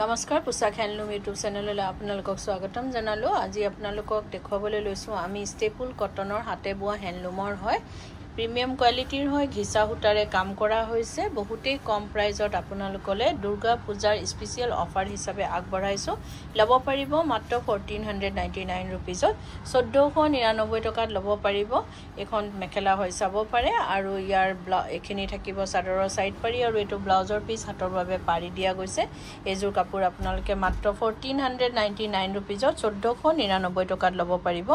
নমস্কাৰ পোছাক handloom YouTube চেনেললৈ আপোনালোকক স্বাগতম জনালো। আজি আপোনালোকক দেখুৱাবলৈ লৈছো আমি ষ্টেপুল কটনৰ হাতে বোৱা হ্যান্ডলুমৰ হয়, প্ৰিমিয়াম কোৱালিটিৰ হয়, ঘিচা সূতাৰে কাম কৰা হৈছে। বহুতেই কম প্ৰাইজত আপোনালোকলে দুৰ্গা পূজাৰ স্পেশাল অফাৰ হিচাপে আগবঢ়াইছো। লব পাৰিব মাত্ৰ 1499 रुपीजত 1499 টকাত লব পাৰিব। এখন মেখেলা হয় চাব পাৰে আৰু ইয়াৰ এখিনি থাকিব চাদৰৰ সাইড পাৰি আৰু এটো ব্লাউজৰ পিস হাতৰ বাবে পাৰি দিয়া গৈছে। এজোৰ কাপোৰ আপোনালোকে মাত্ৰ 1499 रुपीजত 1499 টকাত লব পাৰিব।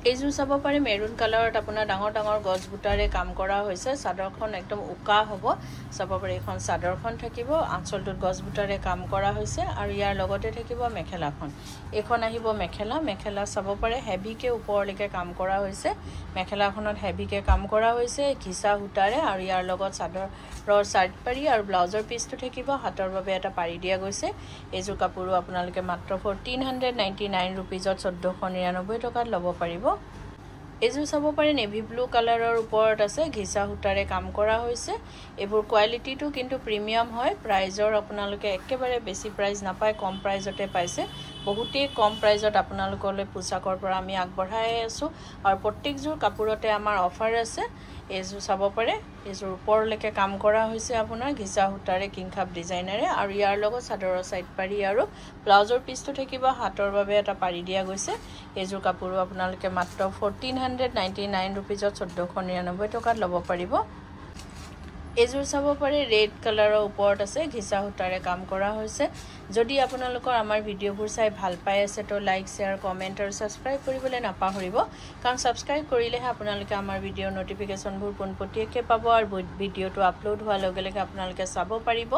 এইজোৰ চাব পাৰে মেৰুন কালাৰত আপোনাৰ ডাঙৰ ডাঙৰ গছ বুটাৰে কাম কৰা হৈছে। চাদৰখন একদম উকা হ'ব। চাব পাৰে এখন চাদৰখন থাকিব, আঁচলটোত গছ বুটাৰে কাম কৰা হৈছে আৰু ইয়াৰ লগতে থাকিব মেখেলাখন। এখন আহিব মেখেলা চাব পাৰে হেভিকে ওপৰলৈকে কাম কৰা হৈছে। মেখেলাখনত হেভিকে কাম কৰা হৈছে ঘিচা সূতাৰে আৰু ইয়াৰ লগত চাদৰৰ সাইড পাৰি আৰু ব্লাউজৰ পিসটো থাকিব হাতৰ বাবে এটা পাৰি দিয়া গৈছে। এইজোৰ কাপোৰো আপোনালোকে মাত্ৰ 1499 रुपीजত 1499 টকাত লব পাৰিব। এজোৰ চাব পাৰে নেভি ব্লু কালাৰৰ ওপৰত আছে, ঘিচা সূতাৰে কাম কৰা হৈছে। এবোৰ কোৱালিটিটো কিন্তু প্ৰিমিয়াম হয়। প্ৰাইজৰ আপোনালোকে একেবাৰে বেছি প্ৰাইজ নাপায়, কম প্ৰাইজতে পাইছে। বহুতেই কম প্ৰাইজত আপোনালোকলৈ পোছাকৰ পৰা আমি আগবঢ়াই আছো আৰু প্ৰত্যেকজোৰ কাপোৰতে আমাৰ অফাৰ আছে। এজোৰ চাব পাৰে এজোৰ ওপৰলৈকে কাম কৰা হৈছে আপোনাৰ ঘিচা সূতাৰে কিংখাপ ডিজাইনাৰে আৰু ইয়াৰ লগত চাদৰৰ সাইড পাৰি আৰু ব্লাউজৰ পিসটো থাকিব হাতৰ বাবে এটা পাৰি দিয়া গৈছে। এজোৰ কাপোৰো আপোনালোকে মাত্ৰ 1499 रुपीजত 1499 টকাত লব পাৰিব। এজোৰ চাব পাৰে ৰেড কালাৰৰ ওপৰত আছে, ঘিচা সূতাৰে কাম কৰা হৈছে। যদি আপোনালোকৰ আমাৰ ভিডিঅ'বোৰ চাই ভাল পাই আছে তো লাইক শেয়াৰ কমেন্ট আৰু সাবস্ক্ৰাইব কৰিবলৈ নাপাহৰিব, কাৰণ সাবস্ক্ৰাইব কৰিলেহে আপোনালোকে আমাৰ ভিডিঅ'ৰ নটিফিকেশনবোৰ পোনপটীয়াকৈ পাব আৰু ভিডিঅ'টো আপলোড হোৱাৰ লগে লগে আপোনালোকে চাব পাৰিব।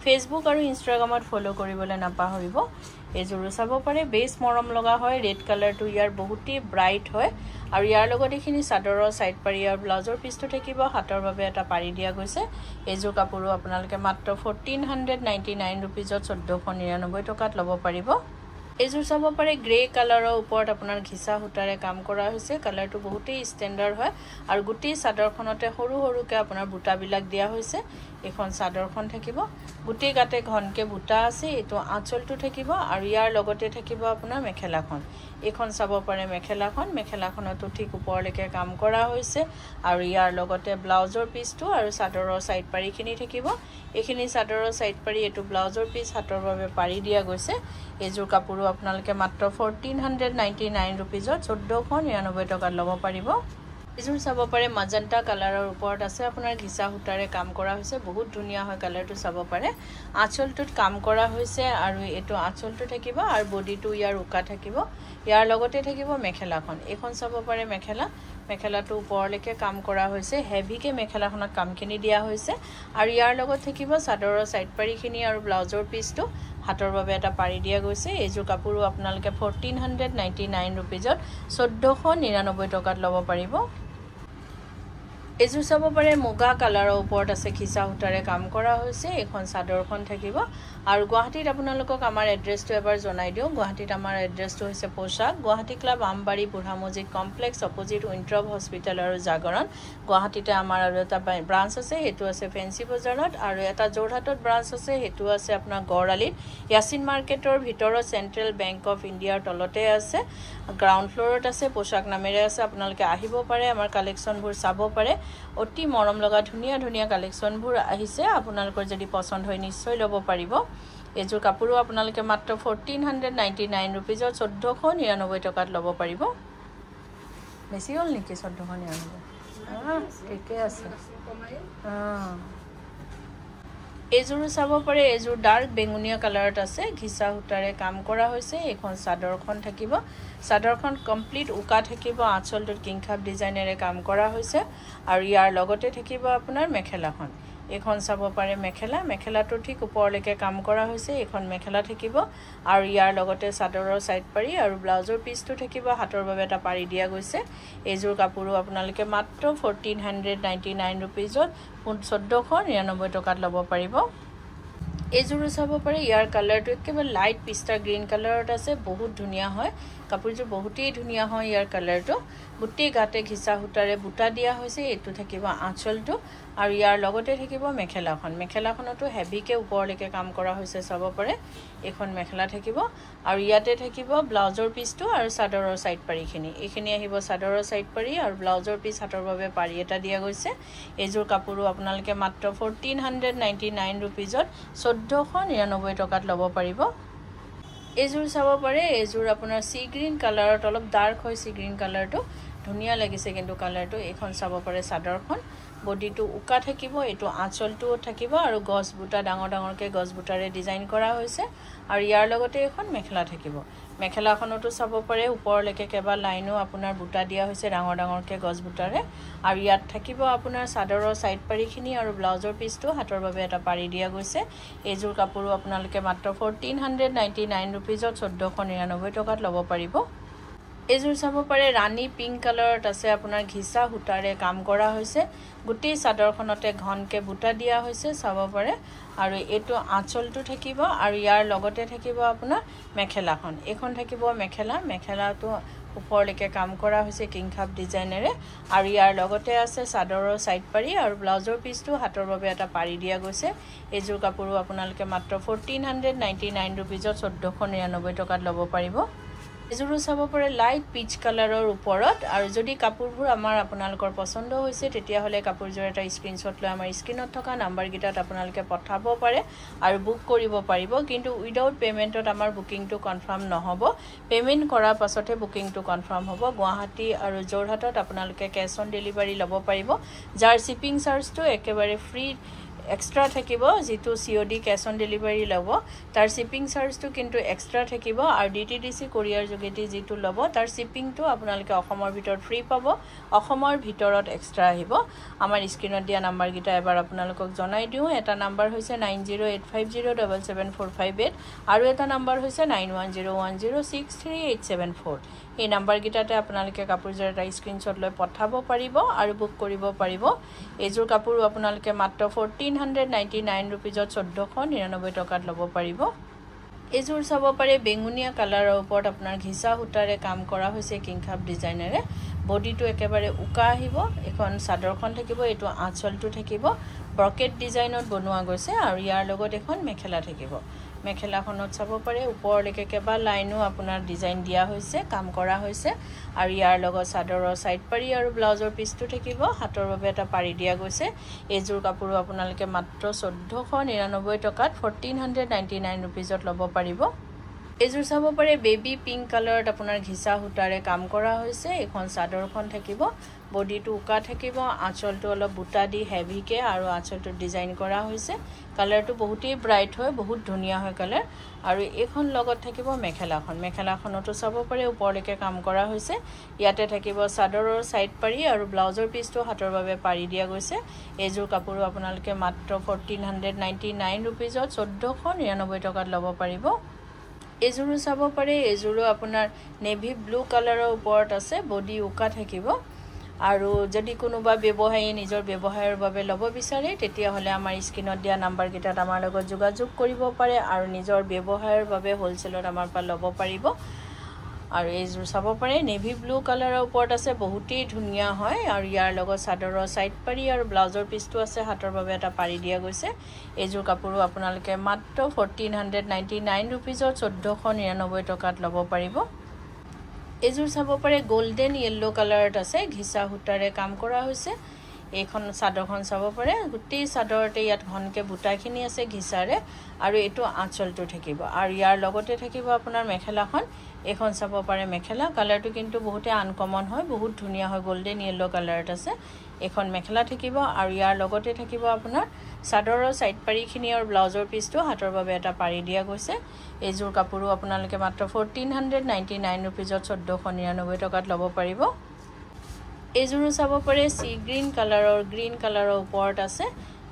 ফেচবুক আৰু ইনষ্টাগ্ৰামত ফলো কৰিবলৈ নাপাহৰিব। এজোৰো চাব পাৰে বেছ মৰম লগা হয়। ৰেড কালাৰটো ইয়াৰ বহুতেই ব্ৰাইট হয় আৰু ইয়াৰ লগত এখিনি চাদৰৰ সাইড পাৰি আৰু ব্লাউজৰ পিসটো থাকিব হাতৰ বাবে এটা পাৰি দিয়া গৈছে। এজোৰ কাপোৰো আপোনালোকে মাত্ৰ 1499 रुपीजত 1499 টকাত লব পাৰিব। এজোৰ চাব পাৰে গ্ৰে কালাৰৰ ওপৰত আপোনাৰ ঘিচা সূতাৰে কাম কৰা হৈছে। কালাৰটো বহুতেই ষ্টেণ্ডাৰ্ড হয় আৰু গোটেই চাদৰখনতে সৰু সৰুকে আপোনাৰ বুটাবিলাক দিয়া হৈছে। এখন চাদৰখন থাকিব, গোটেই গাতে ঘনকে বুটা আছে। এটো আঁচলটো থাকিব আৰু ইয়াৰ লগতে থাকিব আপোনাৰ মেখেলাখন। এখন চাব পাৰে মেখেলাখনতো ঠিক ওপৰলৈকে কাম কৰা হৈছে আৰু ইয়াৰ লগতে ব্লাউজৰ পিসটো আৰু চাদৰৰ সাইড পাৰিখিনি থাকিব। এইখিনি চাদৰৰ সাইড পাৰি এটো ব্লাউজৰ পিস হাতৰ বাবে পাৰি দিয়া গৈছে। এজোৰ কাপোৰো আপোনালোকে মাত্ৰ 1499 रुपीजত 1499 টকাত লব পাৰিব। এজোৰ চাব পাৰে মাজেন্টা কালাৰৰ ওপৰত আছে, আপোনাৰ ঘিচা সূতাৰে কাম কৰা হৈছে। বহুত ধুনীয়া হয় কালাৰটো চাব পাৰে। আঁচলটোত কাম কৰা হৈছে আৰু এটো আঁচলটো থাকিব আৰু বডিটো ইয়াৰ উকা থাকিব। ইয়াৰ লগতে থাকিব মেখেলাখন। এখন চাব পাৰে মেখেলাটো ওপৰলৈকে কাম কৰা হৈছে। হেভিকে মেখেলাখনত কামখিনি দিয়া হৈছে আৰু ইয়াৰ লগত থাকিব চাদৰৰ সাইড পাৰিখিনি আৰু ব্লাউজৰ পিসটো হাতৰ বাবে এটা পাৰি দিয়া গৈছে। এইজোৰ কাপোৰো আপোনালোকে 1499 रुपीजত 1499 টকাত লব পাৰিব। এজোৰ চাব পাৰে মুগা কালাৰৰ ওপৰত আছে, ঘিচা সূতাৰে কাম কৰা হৈছে। এখন চাদৰখন থাকিব আৰু গুৱাহাটীত আপোনালোকক আমাৰ এড্ৰেছটো এবাৰ জনাই দিওঁ। গুৱাহাটীত আমাৰ এড্ৰেছটো হৈছে পোছাক গুৱাহাটী ক্লাব আমবাৰী বুঢ়া মছজিদ কমপ্লেক্স অপোজিট উইণ্ট্ৰপ হস্পিটেল আৰু জাগৰণ। গুৱাহাটীতে আমাৰ আৰু এটা ব্ৰাঞ্চ আছে, সেইটো আছে ফেন্সি বজাৰত আৰু এটা যোৰহাটত ব্ৰাঞ্চ আছে, সেইটো আছে আপোনাৰ গড়আলিত ইয়াছিন মাৰ্কেটৰ ভিতৰত চেন্ট্ৰেল বেংক অফ ইণ্ডিয়াৰ তলতে আছে। গ্ৰাউণ্ড ফ্ল'ৰত আছে, পোছাক নামেৰে আছে। আপোনালোকে আহিব পাৰে, আমাৰ কালেকশ্যনবোৰ চাব পাৰে। অতি মৰম লগা ধুনীয়া ধুনীয়া কালেকশ্যনবোৰ আহিছে। আপোনালোকৰ যদি পছন্দ হয় নিশ্চয় লব পাৰিব। এজোৰ কাপোৰো আপোনালোকে মাত্ৰ 1499 रुपीजত 1499 টকাত লব পাৰিব। বেছি হ'ল নেকি 1499? ঠিকে আছে। এজোৰো চাব পাৰে, এজোৰ ডাৰ্ক বেঙুনীয়া কালাৰত আছে, ঘিচা সূতাৰে কাম কৰা হৈছে। এখন চাদৰখন থাকিব, চাদৰখন কমপ্লিট উকা থাকিব, আঁচলটোত কিংখাপ ডিজাইনেৰে কাম কৰা হৈছে আৰু ইয়াৰ লগতে থাকিব আপোনাৰ মেখেলাখন। এখন চাব পাৰে মেখেলাটো ঠিক ওপৰলৈকে কাম কৰা হৈছে। এখন মেখেলা থাকিব আৰু ইয়াৰ লগতে চাদৰৰ সাইড পাৰি আৰু ব্লাউজৰ পিসটো থাকিব হাতৰ বাবে এটা পাৰি দিয়া গৈছে। এইজোৰ কাপোৰো আপোনালোকে মাত্ৰ 1499 रुपीजত 1499 টকাত লব পাৰিব। এইযোৰো চাব পাৰে ইয়াৰ কালাৰটো একেবাৰে লাইট পিস্তা গ্ৰীণ কালাৰত আছে বহুত ধুনীয়া হয় কাপোৰযোৰ বহুতেই ধুনীয়া হয় ইয়াৰ কালাৰটো গুটেই গাতে ঘিচা সূতাৰে বুটা দিয়া হৈছে এটো থাকিব আঁচলটো আৰু ইয়াৰ লগতে থাকিব মেখেলাখনতো হেভিকে ওপৰলৈকে কাম কৰা হৈছে চাব পাৰে এখন মেখেলা থাকিব আৰু ইয়াতে থাকিব ব্লাউজৰ পিছটো আৰু চাদৰৰ সাইড পাৰিখিনি এইখিনি আহিব চাদৰৰ সাইড পাৰি আৰু ব্লাউজৰ পিছ হাতৰ বাবে পাৰি এটা দিয়া গৈছে এইযোৰ কাপোৰো আপোনালোকে মাত্ৰ 1499 रुपीजত 1499 টকাত ল'ব পাৰিব এইযোৰ চাব পাৰে এইযোৰ আপোনাৰ সি গ্ৰীন কালাৰত অলপ ডাৰ্ক হয় সি গ্ৰীন কালাৰটো ধুনীয়া লাগিছে কিন্তু কালাৰটো এখন চাব পাৰে চাদৰখন বডিটো উকা থাকিব এটো আঁচলটো থাকিব আৰু গছ বুটা ডাঙৰকে গছ বুটাৰে ডিজাইন কৰা হৈছে আৰু ইয়াৰ লগতে এখন মেখেলা থাকিব মেখেলাখনতো চাব পাৰে ওপৰলৈকে কেবা লাইনো আপোনাৰ বুটা দিয়া হৈছে ডাঙৰকে গছ বুটাৰে আৰু ইয়াত থাকিব আপোনাৰ চাদৰৰ সাইড পাৰিখিনি আৰু ব্লাউজৰ পিছটো হাতৰ বাবে এটা পাৰি দিয়া গৈছে এইযোৰ কাপোৰো আপোনালোকে মাত্ৰ 1499 रुपीजত 1499 টকাত ল'ব পাৰিব এইযোৰ চাব পাৰে ৰাণী পিংক কালাৰত আছে আপোনাৰ ঘিচা সূতাৰে কাম কৰা হৈছে গুটি চাদৰখনতে ঘনকে বুটা দিয়া হৈছে চাব পাৰে আৰু এটো আঁচলটো থাকিব আৰু ইয়াৰ লগতে থাকিব আপোনাৰ মেখেলাখন এখন থাকিব মেখেলাটো ওপৰলৈকে কাম কৰা হৈছে কিংখাপ ডিজাইনেৰে আৰু ইয়াৰ লগতে আছে চাদৰৰ সাইড পাৰি আৰু ব্লাউজৰ পিছটো হাতৰ বাবে এটা পাৰি দিয়া গৈছে এইযোৰ কাপোৰো আপোনালোকে মাত্ৰ 1499 रुपीजত 1499 টকাত ল'ব পাৰিব এযোৰো চাব পাৰে লাইট পিচ কালাৰৰ ওপৰত আৰু যদি কাপোৰবোৰ আপোনালোকৰ পছন্দ হৈছে তেতিয়া হলে কাপোৰযোৰ এটা স্ক্ৰিনশ্বট লৈ আমাৰ স্ক্ৰিনত থকা নাম্বাৰ গিটাত আপোনালোকে পঠাব পাৰে আৰু বুক কৰিব পাৰিব কিন্তু উইদাউট পেমেন্টত আমাৰ বুকিংটো কনফাৰ্ম নহব পেমেন্ট কৰাৰ পাছতে বুকিংটো কনফাৰ্ম হ'ব গুৱাহাটী আৰু জোৰহাটত আপোনালোকে ক্যাশ অন ডেলিভাৰী ল'ব পাৰিব যাৰ শিপিং চাৰ্জটো একেবাৰে ফ্ৰী एक्स्ट्रा থাকিবো যেটো সিওডি ক্যাশ অন ডেলিভাৰী লব তাৰ শিপিং চাৰ্জটো কিন্তু এক্সট্ৰা থাকিবো আৰু ডিটিডিসি কোৰিয়াৰ যোগেদি যেটো লব তাৰ শিপিংটো আপোনালোকে অসমৰ ভিতৰত ফ্ৰী পাব অসমৰ ভিতৰত এক্সট্ৰা আহিব আমাৰ স্ক্ৰিনত দিয়া নাম্বাৰ গিটা এবাৰ আপোনালোকক জনাই দিও এটা নাম্বাৰ হৈছে 9085077458 আৰু এটা নাম্বাৰ হৈছে 9101063874 এই নাম্বাৰ গিটাতে আপোনালোকে কাপোৰজোৰ এটা স্ক্ৰিনশ্বট লৈ পঠাব পাৰিব আৰু বুক কৰিব পাৰিব এইযোৰ কাপোৰ আপোনালোকে মাত্ৰ 1499 रुपीजত 1499 টকাত ল'ব পাৰিব এইযোৰ চাব পাৰে বেঙুনিয়া কালাৰৰ ওপৰত আপোনাৰ ঘিচা সূতাৰে কাম কৰা হৈছে কিংখাপ ডিজাইনেৰে বডিটো একেবাৰে উকা আহিব এখন চাদৰখন থাকিব এটো আঁচলটো থাকিব ব্ৰকেট ডিজাইনত বনোৱা গৈছে আৰু ইয়াৰ লগত এখন মেখেলা থাকিব মেখেলাখনত চাব পাৰে ওপৰলৈকে কেবা লাইনো আপোনাৰ ডিজাইন দিয়া হৈছে কাম কৰা হৈছে আৰু ইয়াৰ লগত চাদৰৰ সাইড পাৰি আৰু ব্লাউজৰ পিছটো থাকিব হাতৰ বাবে এটা পাৰি দিয়া গৈছে এইযোৰ কাপোৰ আপোনালোকে মাত্ৰ 1499 টকাত 1499 रुपीजত ল'ব পাৰিব এইযোৰ চাব পাৰে বেবি পিংক কালাৰত আপোনাৰ ঘিচা সূতাৰে কাম কৰা হৈছে এখন চাদৰখন থাকিব বডিটো উকা থাকিব আঁচলটো অলপ বুটা দি হেভিকে আৰু আঁচলটো ডিজাইন কৰা হৈছে কালাৰটো বহুতেই ব্ৰাইট হয় বহুত ধুনীয়া হয় কালাৰ আৰু এখন লগত থাকিব মেখেলাখনতো চাব পাৰে ওপৰলৈকে কাম কৰা হৈছে ইয়াতে থাকিব চাদৰৰ সাইড পাৰি আৰু ব্লাউজৰ পিছটো হাতৰ বাবে পাৰি দিয়া গৈছে এইযোৰ কাপোৰ আপোনালোকে মাত্ৰ 1499 रुपीजত 1499 টকাত ল'ব পাৰিব এযোৰো চাব পাৰে এযোৰো আপোনাৰ নেভি ব্লু কালাৰৰ ওপৰত আছে বডি উকা থাকিব আৰু যদি কোনোবা ব্যৱহাৰী নিজৰ ব্যৱহাৰৰ বাবে ল'ব বিচাৰে তেতিয়া হলে আমাৰ স্ক্ৰিনত দিয়া নাম্বাৰ গিটাত আমাৰ লগত যোগাযোগ কৰিব পাৰে আৰু নিজৰ ব্যৱহাৰৰ বাবে হোলসেলত আমাৰ পৰা ল'ব পাৰিব আৰু এইযোৰ চাব পাৰে নেভি ব্লু কালাৰৰ ওপৰত আছে বহুতেই ধুনীয়া হয় আৰু ইয়াৰ লগত চাদৰৰ সাইড পাৰি আৰু ব্লাউজৰ পিছটো আছে হাতৰ বাবে এটা পাৰি দিয়া গৈছে এইযোৰ কাপোৰো আপোনালোকে মাত্ৰ 1499 रुपीजত 1499 টকাত ল'ব পাৰিব এইযোৰ চাব পাৰে গোল্ডেন ইয়েলো কালাৰত আছে ঘিচা সূতাৰে কাম কৰা হৈছে এইখন চাদৰখন চাব পাৰে গুটি চাদৰতে ইয়াত ঘনকে বুটাখিনি আছে ঘিচাৰে আৰু এটো আঁচলটো থাকিব আৰু ইয়াৰ লগতে থাকিব আপোনাৰ মেখেলাখন এখন চাব পাৰে মেখেলা কালাৰটো কিন্তু বহুতে আনকমন হয় বহুত ধুনীয়া হয় গোল্ডেন ইয়েলো কালাৰত আছে এখন মেখেলা থাকিব আৰু ইয়াৰ লগতে থাকিব আপোনাৰ চাদৰৰ সাইড পাৰিখিনি আৰু ব্লাউজৰ পিছটো হাতৰ বাবে এটা পাৰি দিয়া গৈছে এইযোৰ কাপোৰো আপোনালোকে মাত্ৰ 1499 रुपीजত 1499 টকাত ল'ব পাৰিব এইযোৰো চাব পাৰে সি গ্ৰীন কালাৰৰ ওপৰত আছে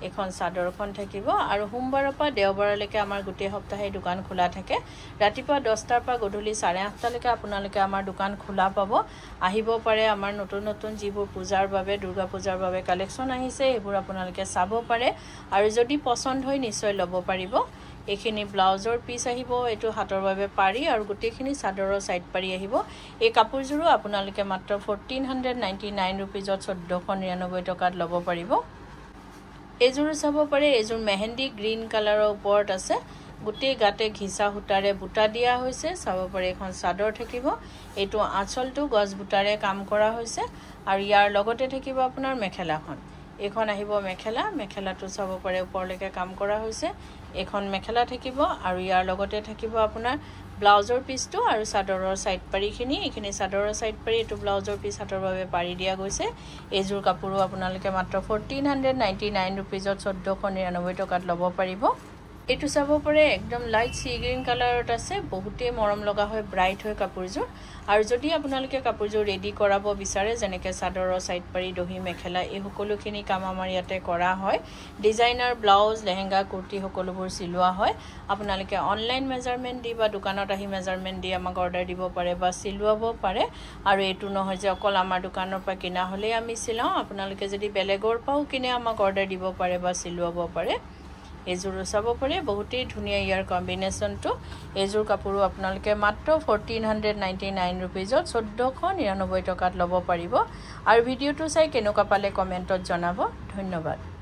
এখন চাদৰখন থাকিব আৰু সোমবাৰৰ পৰা দেওবাৰলৈকে আমাৰ গোটেই সপ্তাহে দোকান খোলা থাকে ৰাতিপুৱা 10টাৰ পৰা গধূলি 8:30 লৈকে আপোনালোকে আমাৰ দোকান খোলা পাব আহিব পাৰে আমাৰ নতুন যিবোৰ পূজাৰ বাবে দুৰ্গা পূজাৰ বাবে কালেকচন আহিছে এইবোৰ আপোনালোকে চাব পাৰে আৰু যদি পছন্দ হয় নিশ্চয় ল'ব পাৰিব এইখিনি ব্লাউজৰ পিস আহিব এটো হাতৰ বাবে পাৰি আৰু গুটেখিনি চাদৰৰ সাইড পাৰি আহিব এই কাপোৰজোৰো আপোনালোকে মাত্ৰ 1499 रुपीजত 1499 টকাত ল'ব পাৰিব এজোৰ চাব পাৰে এজোৰ মেহেন্দি গ্ৰীন কালাৰৰ ওপৰত আছে গুটে গাতে ঘিসা হুটাৰে বুটা দিয়া হৈছে চাব পাৰে এখন চাদৰ থাকিব এটো আঁচলটো গছ বুটাৰে কাম কৰা হৈছে আৰু ইয়াৰ লগতে থাকিব আপোনাৰ মেখেলাখন এখন আহিব মেখেলাটো চাব পাৰে ওপৰলৈকে কাম কৰা হৈছে এখন মেখেলা থাকিব আৰু ইয়াৰ লগতে থাকিব আপোনাৰ ব্লাউজৰ পিসটো আৰু চাদৰৰ সাইড পাৰিখিনি এখিনি চাদৰৰ সাইড পাৰি এটো ব্লাউজৰ পিস হাতৰ বাবে পাৰি দিয়া গৈছে এজোৰ কাপোৰো আপোনালোকে মাত্ৰ 1499 रुपीजত 1499 টকাত ল'ব পাৰিব এটো চাব পাৰে একদম লাইট সি গ্ৰীন কালাৰত আছে বহুতে মৰম লগা হয় ব্ৰাইট হয় কাপোৰজোৰ আৰু যদি আপোনালোকে কাপোৰজোৰ ৰেডি কৰাব বিচাৰে যেনেকৈ চাদৰৰ সাইড পাৰি দহি মেখেলা এই সকলোখিনি কাম আমাৰ ইয়াতে কৰা হয় ডিজাইনাৰ ব্লাউজ লেহেঙ্গা কুৰ্তি সকলোবোৰ সিলোৱা হয় আপোনালোকে অনলাইন মেজাৰমেন্ট দি বা দোকানত আহি মেজাৰমেন্ট দি আমাক অৰ্ডাৰ দিব পাৰে বা সিলোৱাব পাৰে আৰু এটো নহয় যে অকল আমাৰ দোকানৰ পৰা কিনা হলে আমি সিলাও আপোনালোকে যদি বেলেগৰ পাও কিনে আমাক অৰ্ডাৰ দিব পাৰে বা সিলোৱাব পাৰে এজোৰ চাব পাৰে বহুতেই ধুনিয়া ইয়াৰ কম্বিনেশনটো এজোৰ কাপোৰো আপোনালোকে মাত্ৰ 1499 रुपीजত 1499 টকাত ল'ব পাৰিব আৰু ভিডিওটো চাই কেনেকুৱা পালে কমেন্টত জনাব ধন্যবাদ